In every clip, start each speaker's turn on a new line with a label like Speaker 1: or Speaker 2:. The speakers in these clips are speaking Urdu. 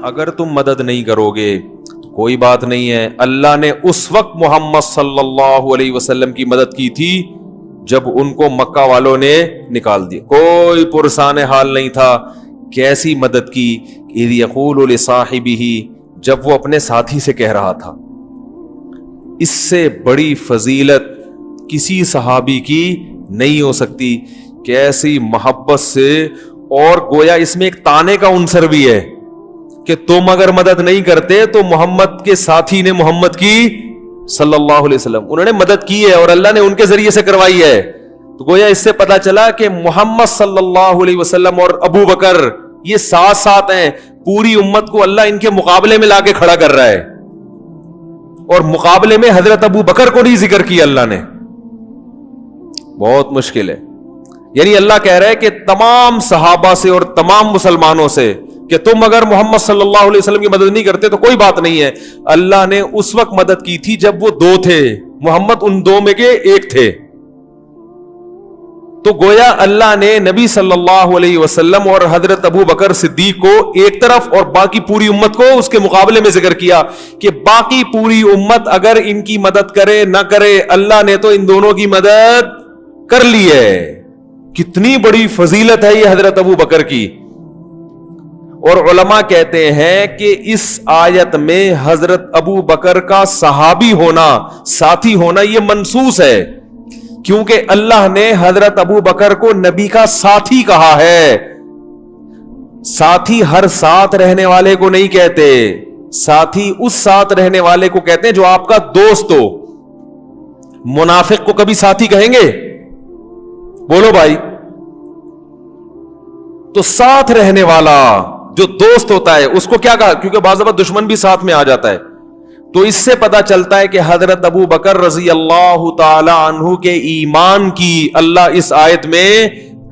Speaker 1: اگر تم مدد نہیں کرو گے تو کوئی بات نہیں ہے. اللہ نے اس وقت محمد صلی اللہ علیہ وسلم کی مدد کی تھی جب ان کو مکہ والوں نے نکال دیا. کوئی پرسان حال نہیں تھا. کیسی مدد کی؟ اذ یقول لصاحبہ، جب وہ اپنے ساتھی سے کہہ رہا تھا. اس سے بڑی فضیلت کسی صحابی کی نہیں ہو سکتی. کیسی محبت سے، اور گویا اس میں ایک تانے کا عنصر بھی ہے کہ تم اگر مدد نہیں کرتے تو محمد کے ساتھی نے محمد کی صلی اللہ علیہ وسلم، انہوں نے مدد کی ہے اور اللہ نے ان کے ذریعے سے کروائی ہے. تو گویا اس سے پتا چلا کہ محمد صلی اللہ علیہ وسلم اور ابو بکر یہ ساتھ ساتھ ہیں. پوری امت کو اللہ ان کے مقابلے میں لا کے کھڑا کر رہا ہے، اور مقابلے میں حضرت ابو بکر کو نہیں ذکر کیا اللہ نے. بہت مشکل ہے. یعنی اللہ کہہ رہا ہے کہ تمام صحابہ سے اور تمام مسلمانوں سے کہ تم اگر محمد صلی اللہ علیہ وسلم کی مدد نہیں کرتے تو کوئی بات نہیں ہے. اللہ نے اس وقت مدد کی تھی جب وہ دو تھے، محمد ان دو میں کے ایک تھے. تو گویا اللہ نے نبی صلی اللہ علیہ وسلم اور حضرت ابو بکر صدیق کو ایک طرف اور باقی پوری امت کو اس کے مقابلے میں ذکر کیا کہ باقی پوری امت اگر ان کی مدد کرے نہ کرے، اللہ نے تو ان دونوں کی مدد کر لی ہے. کتنی بڑی فضیلت ہے یہ حضرت ابو بکر کی. اور علماء کہتے ہیں کہ اس آیت میں حضرت ابو بکر کا صحابی ہونا، ساتھی ہونا یہ منصوص ہے، کیونکہ اللہ نے حضرت ابو بکر کو نبی کا ساتھی کہا ہے. ساتھی ہر ساتھ رہنے والے کو نہیں کہتے، ساتھی اس ساتھ رہنے والے کو کہتے ہیں جو آپ کا دوست ہو. منافق کو کبھی ساتھی کہیں گے؟ بولو بھائی. تو ساتھ رہنے والا جو دوست ہوتا ہے اس کو کیا کہا؟ کیونکہ بعض دفعہ دشمن بھی ساتھ میں آ جاتا ہے. تو اس سے پتا چلتا ہے کہ حضرت ابو بکر رضی اللہ تعالی عنہ کے ایمان کی اللہ اس آیت میں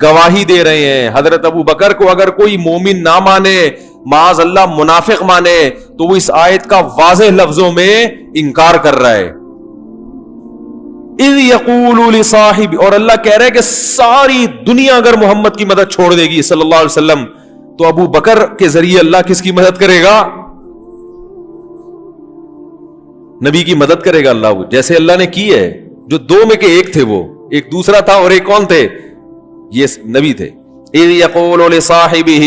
Speaker 1: گواہی دے رہے ہیں. حضرت ابو بکر کو اگر کوئی مومن نہ مانے، معاذ اللہ منافق مانے، تو وہ اس آیت کا واضح لفظوں میں انکار کر رہا ہے. اذ یقول لصاحب، اور اللہ کہہ رہا ہے کہ ساری دنیا اگر محمد کی مدد چھوڑ دے گی صلی اللہ علیہ وسلم تو ابو بکر کے ذریعے اللہ کس کی مدد کرے گا؟ نبی کی مدد کرے گا اللہ، جیسے اللہ نے کی ہے. جو دو میں کے ایک تھے، وہ ایک دوسرا تھا اور ایک کون تھے؟ یہ نبی تھے. اذ یقول لصاحبہ،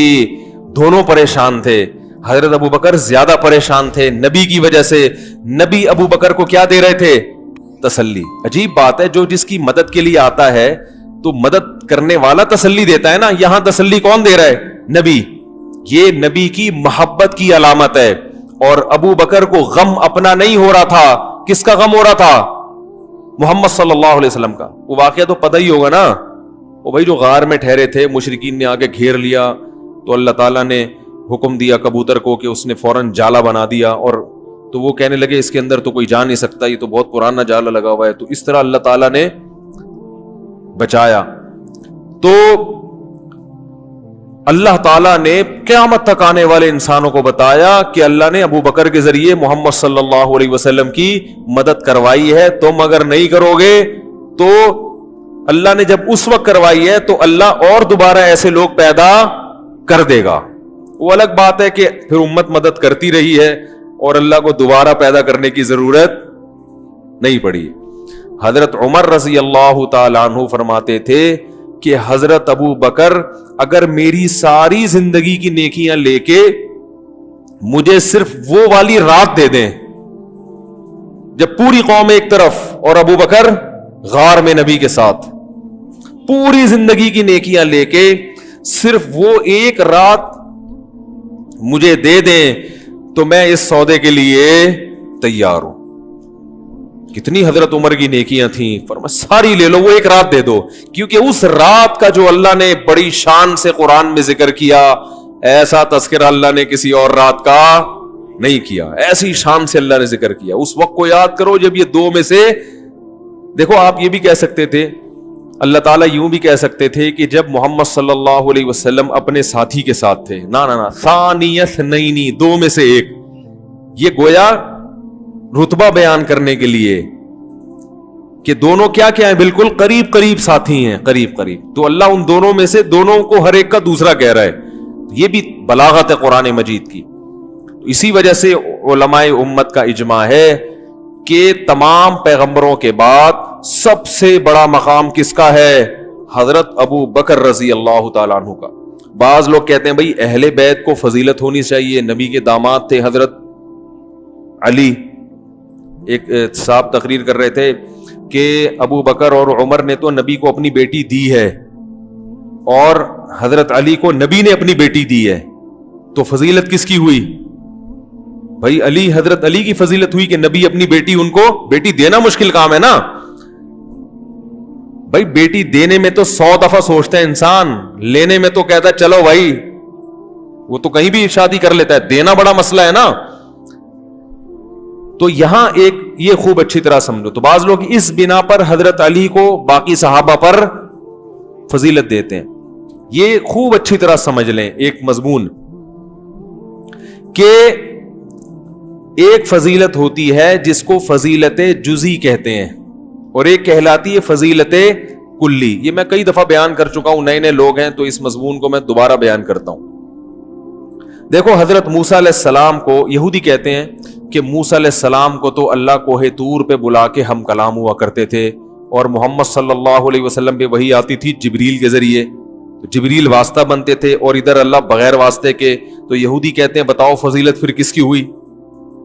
Speaker 1: دونوں پریشان تھے. حضرت ابو بکر زیادہ پریشان تھے نبی کی وجہ سے. نبی ابو بکر کو کیا دے رہے تھے؟ تسلی. عجیب بات ہے، جو جس کی مدد کے لیے آتا ہے تو مدد کرنے والا تسلی دیتا ہے نا. یہاں تسلی کون دے رہا ہے؟ نبی. یہ نبی کی محبت کی علامت ہے. اور ابو بکر کو غم اپنا نہیں ہو رہا تھا. کس کا غم ہو رہا تھا؟ محمد صلی اللہ علیہ وسلم کا. وہ واقعہ تو پتہ ہی ہوگا نا. وہ بھائی جو غار میں ٹھہرے تھے، مشرکین نے آگے گھیر لیا تو اللہ تعالیٰ نے حکم دیا کبوتر کو کہ اس نے فوراً جالا بنا دیا. اور تو وہ کہنے لگے اس کے اندر تو کوئی جا نہیں سکتا، یہ تو بہت پرانا جالا لگا ہوا ہے. تو اس طرح اللہ تعالیٰ نے بچایا. تو اللہ تعالیٰ نے قیامت تک آنے والے انسانوں کو بتایا کہ اللہ نے ابو بکر کے ذریعے محمد صلی اللہ علیہ وسلم کی مدد کروائی ہے. تم اگر نہیں کرو گے تو اللہ نے جب اس وقت کروائی ہے تو اللہ اور دوبارہ ایسے لوگ پیدا کر دے گا. وہ الگ بات ہے کہ پھر امت مدد کرتی رہی ہے اور اللہ کو دوبارہ پیدا کرنے کی ضرورت نہیں پڑی. حضرت عمر رضی اللہ تعالیٰ عنہ فرماتے تھے کہ حضرت ابو بکر اگر میری ساری زندگی کی نیکیاں لے کے مجھے صرف وہ والی رات دے دیں جب پوری قوم ایک طرف اور ابو بکر غار میں نبی کے ساتھ، پوری زندگی کی نیکیاں لے کے صرف وہ ایک رات مجھے دے دیں تو میں اس سودے کے لیے تیار ہوں. کتنی حضرت عمر کی نیکیاں تھیں. فرمایا ساری لے لو، وہ ایک رات دے دو. کیونکہ اس رات کا جو اللہ نے بڑی شان سے قرآن میں ذکر کیا، ایسا تذکرہ اللہ نے کسی اور رات کا نہیں کیا. ایسی شان سے اللہ نے ذکر کیا. اس وقت کو یاد کرو جب یہ دو میں سے، دیکھو آپ یہ بھی کہہ سکتے تھے، اللہ تعالیٰ یوں بھی کہہ سکتے تھے کہ جب محمد صلی اللہ علیہ وسلم اپنے ساتھی کے ساتھ تھے، نا ثانی اثنین، دو میں سے ایک. یہ گویا رتبہ بیان کرنے کے لیے کہ دونوں کیا ہیں، بالکل قریب قریب ساتھی ہیں، قریب قریب. تو اللہ ان دونوں میں سے دونوں کو ہر ایک کا دوسرا کہہ رہا ہے. یہ بھی بلاغت ہے قرآن مجید کی. اسی وجہ سے علماء امت کا اجماع ہے کہ تمام پیغمبروں کے بعد سب سے بڑا مقام کس کا ہے؟ حضرت ابو بکر رضی اللہ تعالیٰ عنہ کا. بعض لوگ کہتے ہیں بھائی اہل بیت کو فضیلت ہونی چاہیے، نبی کے داماد تھے حضرت علی. ایک صاحب تقریر کر رہے تھے کہ ابو بکر اور عمر نے تو نبی کو اپنی بیٹی دی ہے اور حضرت علی کو نبی نے اپنی بیٹی دی ہے، تو فضیلت کس کی ہوئی؟ بھائی علی، حضرت علی کی فضیلت ہوئی کہ نبی اپنی بیٹی، ان کو بیٹی دینا مشکل کام ہے نا بھائی. بیٹی دینے میں تو 100 دفعہ سوچتا ہے انسان، لینے میں تو کہتا ہے چلو بھائی، وہ تو کہیں بھی شادی کر لیتا ہے، دینا بڑا مسئلہ ہے نا. تو یہاں ایک یہ خوب اچھی طرح سمجھو. تو بعض لوگ اس بنا پر حضرت علی کو باقی صحابہ پر فضیلت دیتے ہیں. یہ خوب اچھی طرح سمجھ لیں ایک مضمون کہ ایک فضیلت ہوتی ہے جس کو فضیلت جزئی کہتے ہیں اور ایک کہلاتی ہے فضیلت کلی. یہ میں کئی دفعہ بیان کر چکا ہوں، نئے نئے لوگ ہیں تو اس مضمون کو میں دوبارہ بیان کرتا ہوں. دیکھو حضرت موسیٰ علیہ السلام کو یہودی کہتے ہیں کہ موسیٰ علیہ السلام کو تو اللہ کوہ طور پہ بلا کے ہم کلام ہوا کرتے تھے اور محمد صلی اللہ علیہ وسلم پہ وحی آتی تھی جبریل کے ذریعے، تو جبریل واسطہ بنتے تھے اور ادھر اللہ بغیر واسطے کے. تو یہودی کہتے ہیں بتاؤ فضیلت پھر کس کی ہوئی؟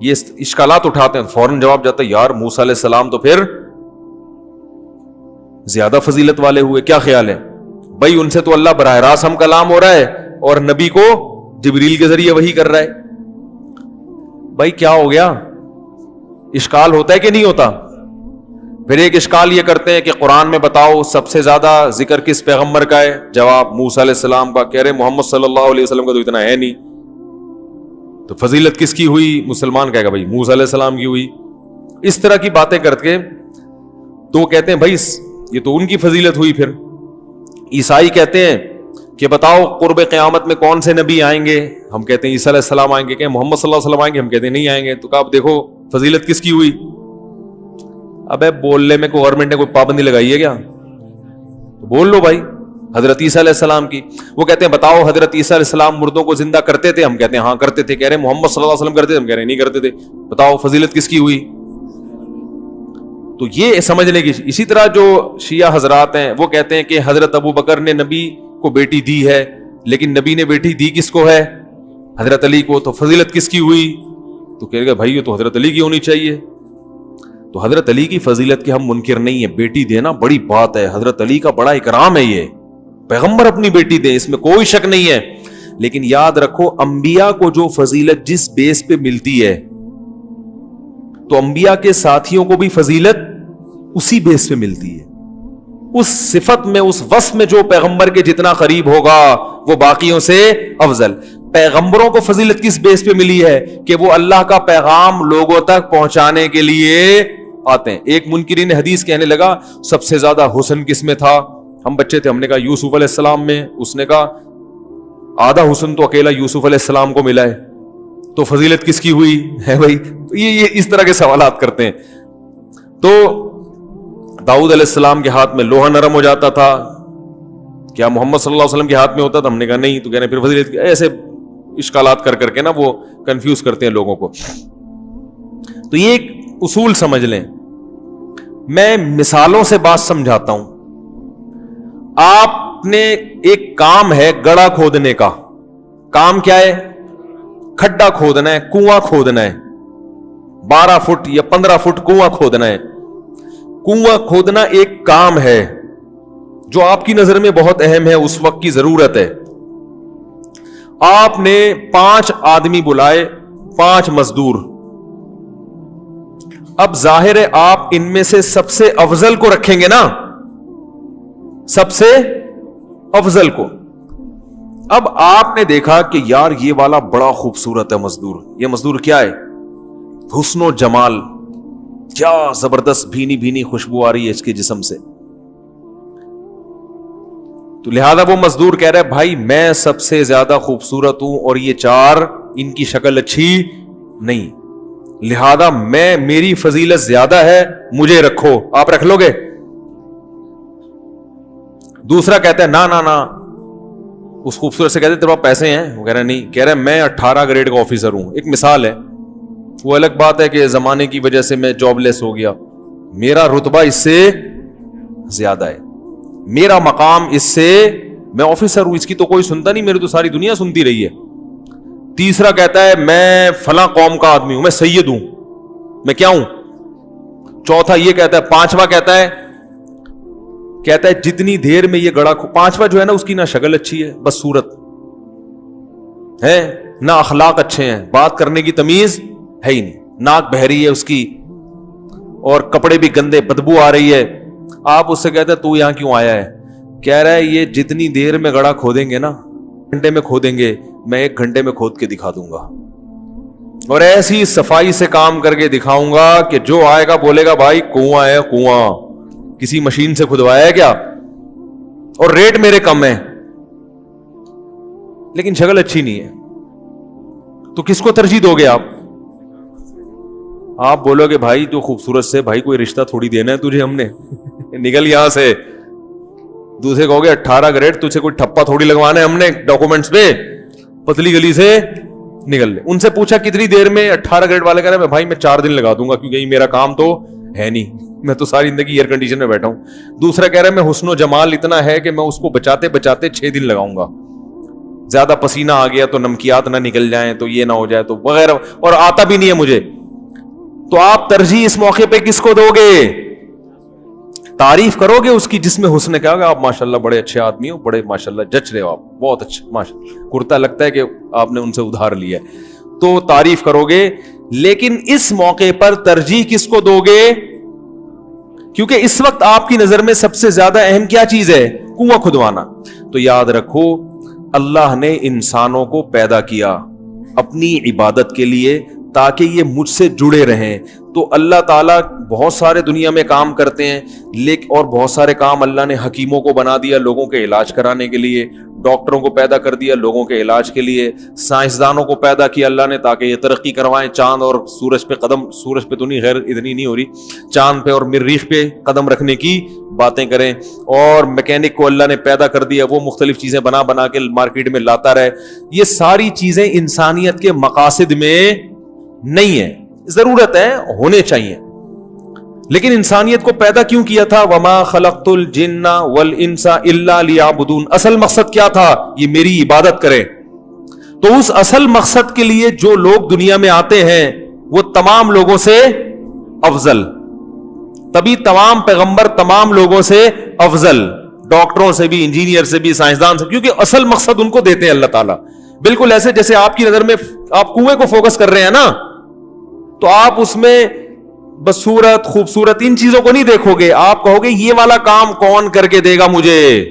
Speaker 1: یہ اشکالات اٹھاتے ہیں. فوراً جواب جاتا ہے یار موسیٰ علیہ السلام تو پھر زیادہ فضیلت والے ہوئے، کیا خیال ہے؟ بھائی ان سے تو اللہ براہ راست ہم کلام ہو رہا ہے اور نبی کو جبریل کے ذریعے وحی کر رہا ہے. بھائی کیا ہو گیا؟ اشکال ہوتا ہے کہ نہیں ہوتا؟ پھر ایک اشکال یہ کرتے ہیں کہ قرآن میں بتاؤ سب سے زیادہ ذکر کس پیغمبر کا ہے؟ جواب موسیٰ علیہ السلام کا. کہہ رہے محمد صلی اللہ علیہ وسلم کا تو اتنا ہے نہیں، تو فضیلت کس کی ہوئی؟ مسلمان کہے گا بھائی موسیٰ علیہ السلام کی ہوئی. اس طرح کی باتیں کر کے تو وہ کہتے ہیں بھائی یہ تو ان کی فضیلت ہوئی. پھر عیسائی کہتے ہیں کہ بتاؤ قرب قیامت میں کون سے نبی آئیں گے؟ ہم کہتے ہیں عیسیٰ علیہ السلام آئیں گے. کہ محمد صلی اللہ علیہ وسلم آئیں گے؟ ہم کہتے ہیں نہیں آئیں گے. تو کہا اب دیکھو فضیلت کس کی ہوئی؟ ابے بولنے میں کوئی گورنمنٹ نے کوئی پابندی لگائی ہے کیا؟ تو بول لو بھائی حضرت عیسیٰ علیہ السلام کی. وہ کہتے ہیں بتاؤ حضرت عیسیٰ علیہ السلام مردوں کو زندہ کرتے تھے؟ ہم کہتے ہیں ہاں کرتے تھے. کہہ رہے محمد صلی اللہ علیہ وسلم کرتے تھے؟ ہم کہہ رہے نہیں کرتے تھے. بتاؤ فضیلت کس کی ہوئی؟ تو یہ سمجھنے کی. اسی طرح جو شیعہ حضرات ہیں وہ کہتے ہیں کہ حضرت ابو بکر نے نبی کو بیٹی دی ہے لیکن نبی نے بیٹی دی کس کو ہے؟ حضرت علی کو. تو فضیلت کس کی ہوئی؟ تو کہے گا بھائی یہ تو حضرت علی کی ہونی چاہیے. تو حضرت علی کی فضیلت کے ہم منکر نہیں ہیں، بیٹی دینا بڑی بات ہے، حضرت علی کا بڑا اکرام ہے، یہ پیغمبر اپنی بیٹی دے، اس میں کوئی شک نہیں ہے. لیکن یاد رکھو انبیاء کو جو فضیلت جس بیس پہ ملتی ہے تو انبیاء کے ساتھیوں کو بھی فضیلت اسی بیس پہ ملتی ہے. اس صفت میں، اس وصف میں جو پیغمبر کے جتنا قریب ہوگا وہ باقیوں سے افضل. پیغمبروں کو فضیلت کس بیس پہ ملی ہے؟ کہ وہ اللہ کا پیغام لوگوں تک پہنچانے کے لیے آتے ہیں. ایک منکرین حدیث کہنے لگا سب سے زیادہ حسن کس میں تھا؟ ہم بچے تھے، ہم نے کہا یوسف علیہ السلام میں. اس نے کہا آدھا حسن تو اکیلا یوسف علیہ السلام کو ملا ہے، تو فضیلت کس کی ہوئی ہے بھائی؟ یہ اس طرح کے سوالات کرتے ہیں. تو داؤد علیہ السلام کے ہاتھ میں لوہا نرم ہو جاتا تھا، کیا محمد صلی اللہ علیہ وسلم کے ہاتھ میں ہوتا تھا؟ ہم نے کہا نہیں. تو کہنے پھر فضیلت. ایسے اشکالات کر کر کے نا وہ کنفیوز کرتے ہیں لوگوں کو. تو یہ ایک اصول سمجھ لیں. میں مثالوں سے بات سمجھاتا ہوں. آپ نے ایک کام ہے گڑھا کھودنے کا. کام کیا ہے؟ کھڈا کھودنا ہے، کنواں کھودنا ہے. 12 فٹ یا 15 فٹ کنواں کھودنا ہے. کنواں کھودنا ایک کام ہے جو آپ کی نظر میں بہت اہم ہے، اس وقت کی ضرورت ہے. آپ نے 5 آدمی بلائے، 5 مزدور. اب ظاہر ہے آپ ان میں سے سب سے افضل کو رکھیں گے نا، سب سے افضل کو. اب آپ نے دیکھا کہ یار یہ والا بڑا خوبصورت ہے مزدور. یہ مزدور کیا ہے؟ حسن و جمال، کیا زبردست بھینی بھینی خوشبو آ رہی ہے اس کے جسم سے. تو لہذا وہ مزدور کہہ رہا ہے بھائی میں سب سے زیادہ خوبصورت ہوں اور یہ 4 ان کی شکل اچھی نہیں، لہذا میری فضیلت زیادہ ہے، مجھے رکھو. آپ رکھ لو گے؟ دوسرا کہتا ہے نا نا نا، اس خوبصورت سے کہتے تیرے پاس پیسے ہیں؟ وہ کہہ رہا نہیں. کہہ رہا میں 18 گریڈ کا آفیسر ہوں. ایک مثال ہے, وہ الگ بات ہے کہ زمانے کی وجہ سے میں جاب لیس ہو گیا, میرا رتبہ اس سے زیادہ ہے, میرا مقام اس سے, میں آفیسر ہوں, اس کی تو کوئی سنتا نہیں, میری تو ساری دنیا سنتی رہی ہے. تیسرا کہتا ہے میں فلاں قوم کا آدمی ہوں, میں سید ہوں, میں کیا ہوں. چوتھا یہ کہتا ہے. پانچواں کہتا ہے جتنی دیر میں یہ گڑا, پانچواں جو ہے نا اس کی نہ شکل اچھی ہے, بس صورت ہے, نہ اخلاق اچھے ہیں, بات کرنے کی تمیز ہے ہی نہیں, ناک بہری ہے اس کی, اور کپڑے بھی گندے, بدبو آ رہی ہے. آپ اس سے کہتے ہیں تو یہاں کیوں آیا ہے؟ کہہ رہا ہے یہ جتنی دیر میں گڑا کھودیں گے نا, گھنٹے میں کھودیں گے, میں 1 گھنٹے میں کھود کے دکھا دوں گا, اور ایسی صفائی سے کام کر کے دکھاؤں گا کہ جو آئے گا بولے گا بھائی کنواں ہے کنواں, کسی مشین سے کھدوایا ہے کیا, اور ریٹ میرے کم ہے, لیکن شکل اچھی نہیں ہے. تو کس کو ترجیح دو گے آپ بولو گے بھائی جو خوبصورت سے, بھائی کوئی رشتہ تھوڑی دینا ہے تجھے ہم نے, نکل یہاں سے. دوسرے کہو گے 18 گریڈ, تجھے کوئی ٹھپا تھوڑی لگوانا ہے ہم نے ڈاکومنٹس پہ, پتلی گلی سے نکل لے. ان سے پوچھا کتنی دیر میں, 18 گریڈ والے کہہ رہے ہیں بھائی میں 4 دن لگا دوں گا, کیونکہ میرا کام تو ہے نہیں, میں تو ساری زندگی ایئر کنڈیشن میں بیٹھا ہوں. دوسرا کہہ رہا ہے میں حسن و جمال اتنا ہے کہ میں اس کو بچاتے بچاتے 6 دن لگاؤں گا, زیادہ پسینہ آ گیا تو نمکیات نہ نکل جائیں, تو یہ نہ ہو جائے, تو وغیرہ, اور آتا بھی نہیں ہے مجھے. تو آپ ترجیح اس موقع پہ کس کو دو گے؟ تعریف کرو گے اس کی جس میں حسن, کہا گا آپ ماشاءاللہ بڑے اچھے آدمی ہو, بڑے ماشاءاللہ جچ رہے ہو آپ, بہت اچھا ماشاءاللہ, کرتا لگتا ہے کہ آپ نے ان سے ادھار لیا ہے, تو تعریف کرو گے. لیکن اس موقع پر ترجیح کس کو دو گے؟ کیونکہ اس وقت آپ کی نظر میں سب سے زیادہ اہم کیا چیز ہے؟ کنواں کھدوانا. تو یاد رکھو اللہ نے انسانوں کو پیدا کیا اپنی عبادت کے لیے تاکہ یہ مجھ سے جڑے رہیں. تو اللہ تعالیٰ بہت سارے دنیا میں کام کرتے ہیں, لیکن اور بہت سارے کام اللہ نے حکیموں کو بنا دیا لوگوں کے علاج کرانے کے لیے, ڈاکٹروں کو پیدا کر دیا لوگوں کے علاج کے لیے, سائنسدانوں کو پیدا کیا اللہ نے تاکہ یہ ترقی کروائیں, چاند اور سورج پہ قدم, سورج پہ تو نہیں خیر اتنی نہیں ہو رہی, چاند پہ اور مریخ پہ قدم رکھنے کی باتیں کریں, اور میکینک کو اللہ نے پیدا کر دیا وہ مختلف چیزیں بنا بنا کے مارکیٹ میں لاتا رہے. یہ ساری چیزیں انسانیت کے مقاصد میں نہیں ہے, ضرورت ہے, ہونے چاہیے, لیکن انسانیت کو پیدا کیوں کیا تھا؟ وما خلقت الجن والانس الا لیعبدون. اصل مقصد کیا تھا؟ یہ میری عبادت کریں. تو اس اصل مقصد کے لیے جو لوگ دنیا میں آتے ہیں وہ تمام لوگوں سے افضل, تبھی تمام پیغمبر تمام لوگوں سے افضل, ڈاکٹروں سے بھی, انجینئر سے بھی, سائنسدان سے, کیونکہ اصل مقصد ان کو دیتے ہیں اللہ تعالیٰ. بالکل ایسے جیسے آپ کی نظر میں آپ کنویں کو فوکس کر رہے ہیں نا, تو آپ اس میں بس صورت, خوبصورت, ان چیزوں کو نہیں دیکھو گے, آپ کہو گے یہ والا کام کون کر کے دے گا مجھے.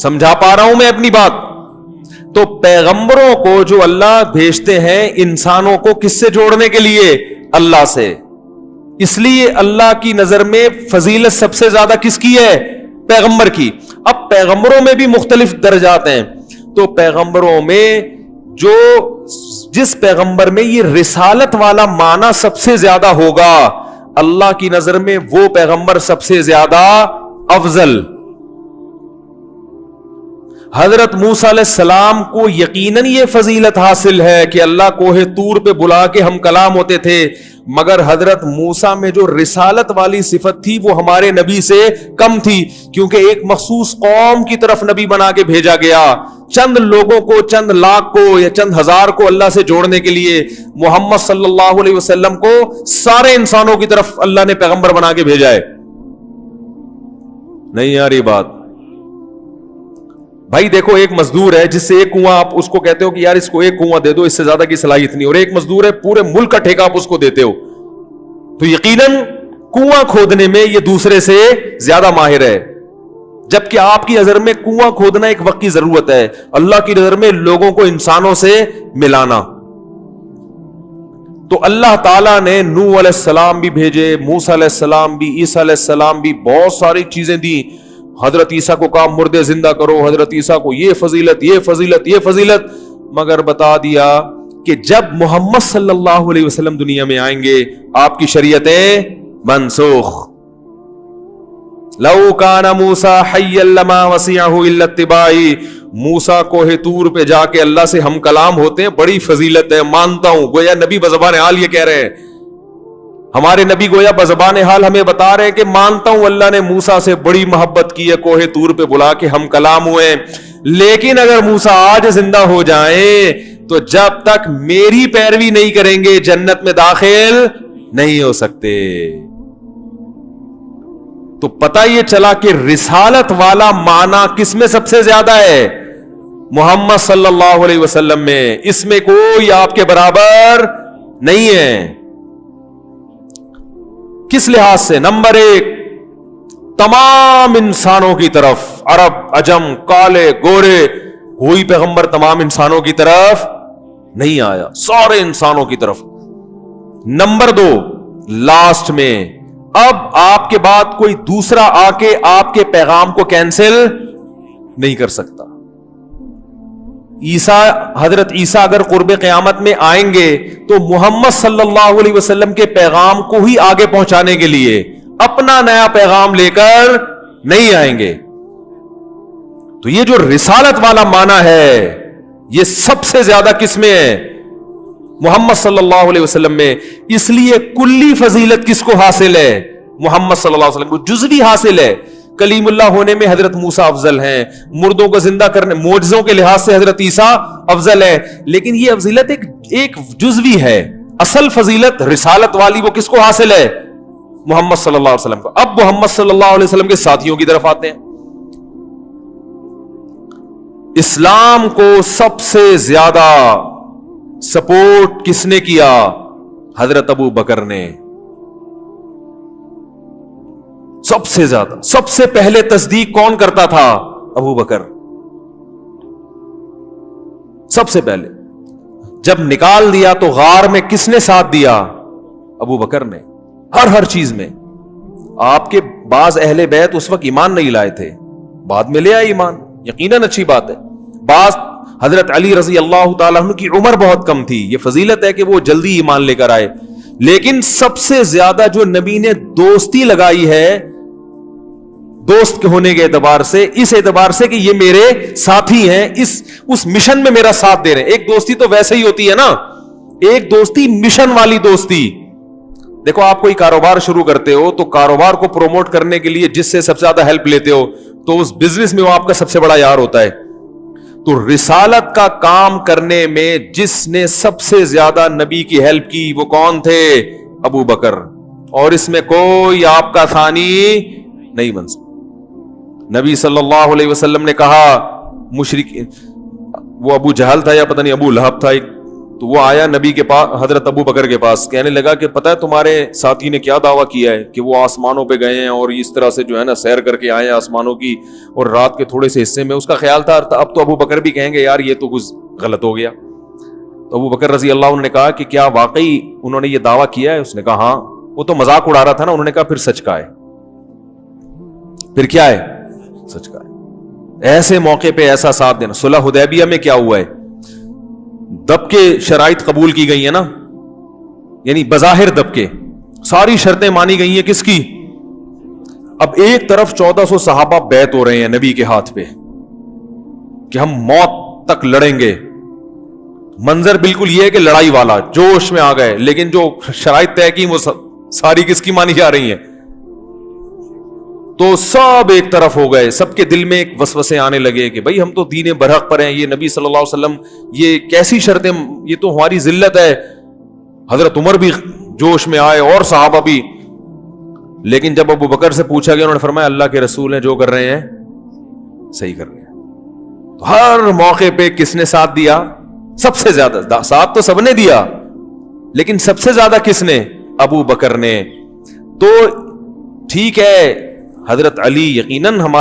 Speaker 1: سمجھا پا رہا ہوں میں اپنی بات؟ تو پیغمبروں کو جو اللہ بھیجتے ہیں انسانوں کو کس سے جوڑنے کے لیے؟ اللہ سے. اس لیے اللہ کی نظر میں فضیلت سب سے زیادہ کس کی ہے؟ پیغمبر کی. اب پیغمبروں میں بھی مختلف درجات ہیں, تو پیغمبروں میں جو جس پیغمبر میں یہ رسالت والا معنی سب سے زیادہ ہوگا, اللہ کی نظر میں وہ پیغمبر سب سے زیادہ افضل. حضرت موسیٰ علیہ السلام کو یقیناً یہ فضیلت حاصل ہے کہ اللہ کوہ طور پہ بلا کے ہم کلام ہوتے تھے, مگر حضرت موسیٰ میں جو رسالت والی صفت تھی وہ ہمارے نبی سے کم تھی, کیونکہ ایک مخصوص قوم کی طرف نبی بنا کے بھیجا گیا, چند لوگوں کو, چند لاکھ کو یا چند ہزار کو اللہ سے جوڑنے کے لیے. محمد صلی اللہ علیہ وسلم کو سارے انسانوں کی طرف اللہ نے پیغمبر بنا کے بھیجا ہے. نہیں یار یہ بات بھائی دیکھو, ایک مزدور ہے جس سے ایک کنواں, آپ اس کو کہتے ہو کہ یار اس کو ایک کنواں دے دو, اس سے زیادہ کی صلاحیت نہیں, اور ایک مزدور ہے پورے ملک کا ٹھیکہ آپ اس کو دیتے ہو, تو یقیناً کنواں کھودنے میں یہ دوسرے سے زیادہ ماہر ہے. جبکہ آپ کی نظر میں کنواں کھودنا ایک وقت کی ضرورت ہے, اللہ کی نظر میں لوگوں کو انسانوں سے ملانا. تو اللہ تعالیٰ نے نوح علیہ السلام بھی بھیجے, موسیٰ علیہ السلام بھی, عیسیٰ علیہ السلام بھی, بہت ساری چیزیں دی. حضرت عیسیٰ کو کہا مردے زندہ کرو, حضرت عیسیٰ کو یہ فضیلت, یہ فضیلت, یہ فضیلت, مگر بتا دیا کہ جب محمد صلی اللہ علیہ وسلم دنیا میں آئیں گے آپ کی شریعتیں منسوخ. لو کان موسیٰ حیا لما وسعہ الا اتباعی، موسیٰ کوہ طور پہ جا کے اللہ سے ہم کلام ہوتے ہیں، بڑی فضیلت ہے، مانتا ہوں. گویا نبی بزبان حال یہ کہہ رہے ہیں، ہمارے نبی گویا بزبان حال ہمیں بتا رہے ہیں کہ مانتا ہوں اللہ نے موسیٰ سے بڑی محبت کی ہے، کوہ طور پہ بلا کے ہم کلام ہوئے، لیکن اگر موسیٰ آج زندہ ہو جائیں تو جب تک میری پیروی نہیں کریں گے جنت میں داخل نہیں ہو سکتے. تو پتہ یہ چلا کہ رسالت والا معنی کس میں سب سے زیادہ ہے؟ محمد صلی اللہ علیہ وسلم میں. اس میں کوئی آپ کے برابر نہیں ہے. کس لحاظ سے؟ نمبر ایک، تمام انسانوں کی طرف، عرب، عجم، کالے، گورے، کوئی پیغمبر تمام انسانوں کی طرف نہیں آیا، سارے انسانوں کی طرف. نمبر دو، لاسٹ میں اب آپ کے بعد کوئی دوسرا آ کے آپ کے پیغام کو کینسل نہیں کر سکتا. حضرت عیسیٰ اگر قرب قیامت میں آئیں گے تو محمد صلی اللہ علیہ وسلم کے پیغام کو ہی آگے پہنچانے کے لیے اپنا نیا پیغام لے کر نہیں آئیں گے. تو یہ جو رسالت والا معنی ہے یہ سب سے زیادہ کس میں ہے؟ محمد صلی اللہ علیہ وسلم میں. اس لیے کلی فضیلت کس کو حاصل ہے؟ محمد صلی اللہ علیہ وسلم کو. جزوی حاصل ہے. کلیم اللہ ہونے میں حضرت موسیٰ افضل ہیں، مردوں کو زندہ کرنے معجزوں کے لحاظ سے حضرت عیسیٰ افضل ہے، لیکن یہ فضیلت ایک جزوی ہے. اصل فضیلت رسالت والی وہ کس کو حاصل ہے؟ محمد صلی اللہ علیہ وسلم کو. اب محمد صلی اللہ علیہ وسلم کے ساتھیوں کی طرف آتے ہیں. اسلام کو سب سے زیادہ سپورٹ کس نے کیا؟ حضرت ابو بکر نے. سب سے زیادہ، سب سے پہلے تصدیق کون کرتا تھا؟ ابو بکر. سب سے پہلے جب نکال دیا تو غار میں کس نے ساتھ دیا؟ ابو بکر نے. ہر چیز میں. آپ کے بعض اہل بیت اس وقت ایمان نہیں لائے تھے، بعد میں لے آئے ایمان، یقیناً اچھی بات ہے. بعض حضرت علی رضی اللہ تعالیٰ عنہ کی عمر بہت کم تھی، یہ فضیلت ہے کہ وہ جلدی ایمان لے کر آئے. لیکن سب سے زیادہ جو نبی نے دوستی لگائی ہے، دوست کے ہونے کے اعتبار سے، اس اعتبار سے کہ یہ میرے ساتھی ہیں، اس مشن میں میرا ساتھ دے رہے ہیں. ایک دوستی تو ویسے ہی ہوتی ہے نا، ایک دوستی مشن والی دوستی. دیکھو آپ کوئی کاروبار شروع کرتے ہو تو کاروبار کو پروموٹ کرنے کے لیے جس سے سب سے زیادہ ہیلپ لیتے ہو تو اس بزنس میں وہ آپ کا سب سے بڑا یار ہوتا ہے. تو رسالت کا کام کرنے میں جس نے سب سے زیادہ نبی کی ہیلپ کی وہ کون تھے؟ ابو بکر. اور اس میں کوئی آپ کا ثانی نہیں بن سکتا. نبی صلی اللہ علیہ وسلم نے کہا، مشرک وہ ابو جہل تھا یا پتہ نہیں ابو لہب تھا، تو وہ آیا نبی کے پاس، حضرت ابو بکر کے پاس، کہنے لگا کہ پتہ ہے تمہارے ساتھی نے کیا دعویٰ کیا ہے کہ وہ آسمانوں پہ گئے ہیں اور اس طرح سے جو ہے نا سیر کر کے آئے ہیں آسمانوں کی، اور رات کے تھوڑے سے حصے میں. اس کا خیال تھا اب تو ابو بکر بھی کہیں گے یار یہ تو کچھ غلط ہو گیا. تو ابو بکر رضی اللہ عنہ نے کہا کہ کیا واقعی انہوں نے یہ دعویٰ کیا ہے؟ اس نے کہا ہاں. وہ تو مذاق اڑا رہا تھا نا. انہوں نے کہا پھر سچ کا ہے. پھر کیا ہے؟ سچ کا ہے. ایسے موقع پہ ایسا ساتھ دینا. صلح حدیبیہ میں کیا ہوا ہے؟ دب کے شرائط قبول کی گئی ہیں نا، یعنی بظاہر دب کے ساری شرطیں مانی گئی ہیں. کس کی؟ اب ایک طرف 1400 صحابہ بیعت ہو رہے ہیں نبی کے ہاتھ پہ کہ ہم موت تک لڑیں گے. منظر بالکل یہ ہے کہ لڑائی والا، جوش میں آ گئے، لیکن جو شرائط طے کی وہ ساری کس کی مانی جا رہی ہیں؟ تو سب ایک طرف ہو گئے. سب کے دل میں ایک وسوسے آنے لگے کہ بھائی ہم تو دین برحق پر ہیں، یہ نبی صلی اللہ علیہ وسلم یہ کیسی شرطیں، یہ تو ہماری ذلت ہے. حضرت عمر بھی جوش میں آئے اور صحابہ بھی. لیکن جب ابو بکر سے پوچھا گیا انہوں نے فرمایا اللہ کے رسول ہیں جو کر رہے ہیں صحیح کر رہے ہیں. تو ہر موقع پہ کس نے ساتھ دیا؟ سب سے زیادہ. ساتھ تو سب نے دیا لیکن سب سے زیادہ کس نے؟ ابو بکر نے. تو ٹھیک ہے حضرت علی یقیناً ہم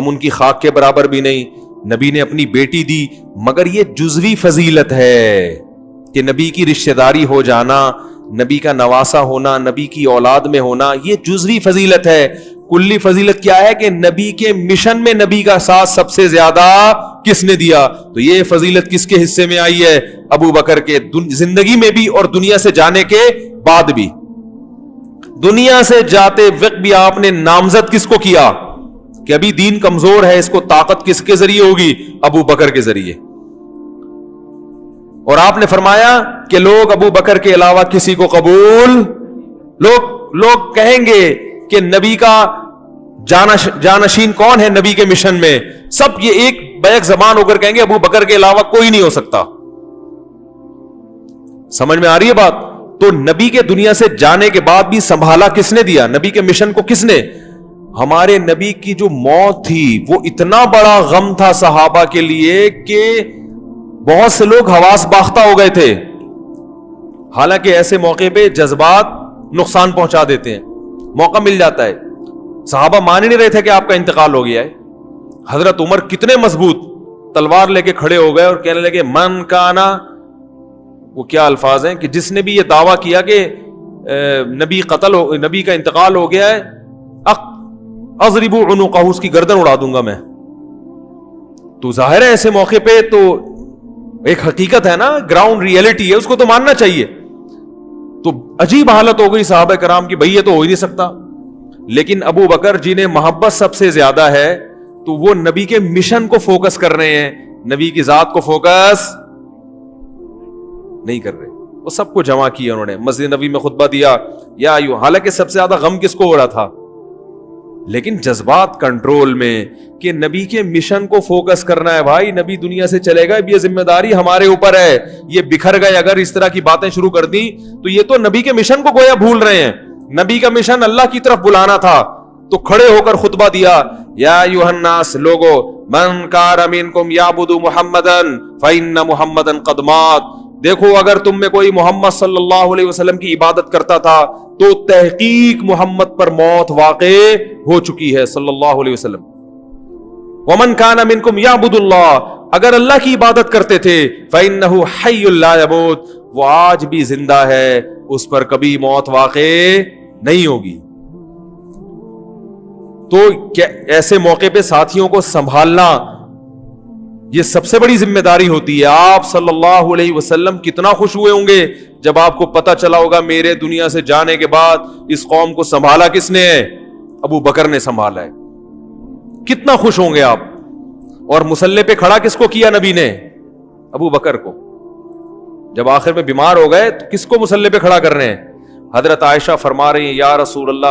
Speaker 1: ان کی خاک کے برابر بھی نہیں، نبی نے اپنی بیٹی دی، مگر یہ جزوی فضیلت ہے کہ نبی کی رشتہ داری ہو جانا، نبی کا نواسا ہونا، نبی کی اولاد میں ہونا، یہ جزوی فضیلت ہے. کلی فضیلت کیا ہے کہ نبی کے مشن میں نبی کا ساتھ سب سے زیادہ کس نے دیا؟ تو یہ فضیلت کس کے حصے میں آئی ہے؟ ابو بکر کے، زندگی میں بھی اور دنیا سے جانے کے بعد بھی. دنیا سے جاتے وقت بھی آپ نے نامزد کس کو کیا کہ ابھی دین کمزور ہے, اس کو طاقت کس کے ذریعے ہوگی؟ ابو بکر کے ذریعے. اور آپ نے فرمایا کہ لوگ ابو بکر کے علاوہ کسی کو قبول, لوگ کہیں گے کہ نبی کا جانشین کون ہے نبی کے مشن میں, سب یہ ایک بیک زبان ہو کر کہیں گے ابو بکر کے علاوہ کوئی نہیں ہو سکتا. سمجھ میں آ رہی ہے بات؟ تو نبی کے دنیا سے جانے کے بعد بھی سنبھالا کس نے دیا؟ نبی کے مشن کو کس نے؟ ہمارے نبی کی جو موت تھی وہ اتنا بڑا غم تھا صحابہ کے لیے کہ بہت سے لوگ حواس باختہ ہو گئے تھے. حالانکہ ایسے موقع پہ جذبات نقصان پہنچا دیتے ہیں, موقع مل جاتا ہے. صحابہ مان ہی نہیں رہے تھے کہ آپ کا انتقال ہو گیا ہے. حضرت عمر کتنے مضبوط تلوار لے کے کھڑے ہو گئے اور کہنے لگے من کانا, وہ کیا الفاظ ہیں کہ جس نے بھی یہ دعویٰ کیا کہ نبی کا انتقال ہو گیا ہے, اضرب عنقہ, اس کی گردن اڑا دوں گا میں. تو ظاہر ہے ایسے موقع پہ تو ایک حقیقت ہے نا, گراؤنڈ ریئلٹی ہے, اس کو تو ماننا چاہیے. تو عجیب حالت ہو گئی صحابہ کرام کی, بھئی یہ تو ہو ہی نہیں سکتا. لیکن ابو بکر جنہیں محبت سب سے زیادہ ہے تو وہ نبی کے مشن کو فوکس کر رہے ہیں, نبی کی ذات کو فوکس نہیں کر رہے. وہ سب کو جمع کیا انہوں نے, مسجد نبی میں خطبہ دیا, یا حالانکہ سب سے زیادہ غم کس کو ہو رہا تھا, لیکن جذبات کنٹرول میں کہ نبی کے مشن کو فوکس کرنا ہے. بھائی نبی دنیا سے چلے گا, یہ ذمہ داری ہمارے اوپر ہے. یہ بکھر گئے, اگر اس طرح کی باتیں شروع کر دی تو یہ تو نبی کے مشن کو گویا بھول رہے ہیں. نبی کا مشن اللہ کی طرف بلانا تھا. تو کھڑے ہو کر خطبہ دیا, یا ایھا الناس, لوگو, من کان منکم یعبد محمدا فإن محمدا قد مات. دیکھو اگر تم میں کوئی محمد صلی اللہ علیہ وسلم کی عبادت کرتا تھا تو تحقیق محمد پر موت واقع ہو چکی ہے صلی اللہ علیہ وسلم. ومن کان منکم یعبد اللہ, اگر اللہ کی عبادت کرتے تھے, فإنہ حی لا یموت, وہ آج بھی زندہ ہے, اس پر کبھی موت واقع نہیں ہوگی. تو کیا ایسے موقع پہ ساتھیوں کو سنبھالنا یہ سب سے بڑی ذمہ داری ہوتی ہے. آپ صلی اللہ علیہ وسلم کتنا خوش ہوئے ہوں گے جب آپ کو پتا چلا ہوگا میرے دنیا سے جانے کے بعد اس قوم کو سنبھالا کس نے ہے؟ ابو بکر نے سنبھالا ہے. کتنا خوش ہوں گے آپ. اور مسلح پہ کھڑا کس کو کیا نبی نے؟ ابو بکر کو. جب آخر میں بیمار ہو گئے تو کس کو مسلح پہ کھڑا کر رہے ہیں؟ حضرت عائشہ فرما رہی ہیں, یا رسول اللہ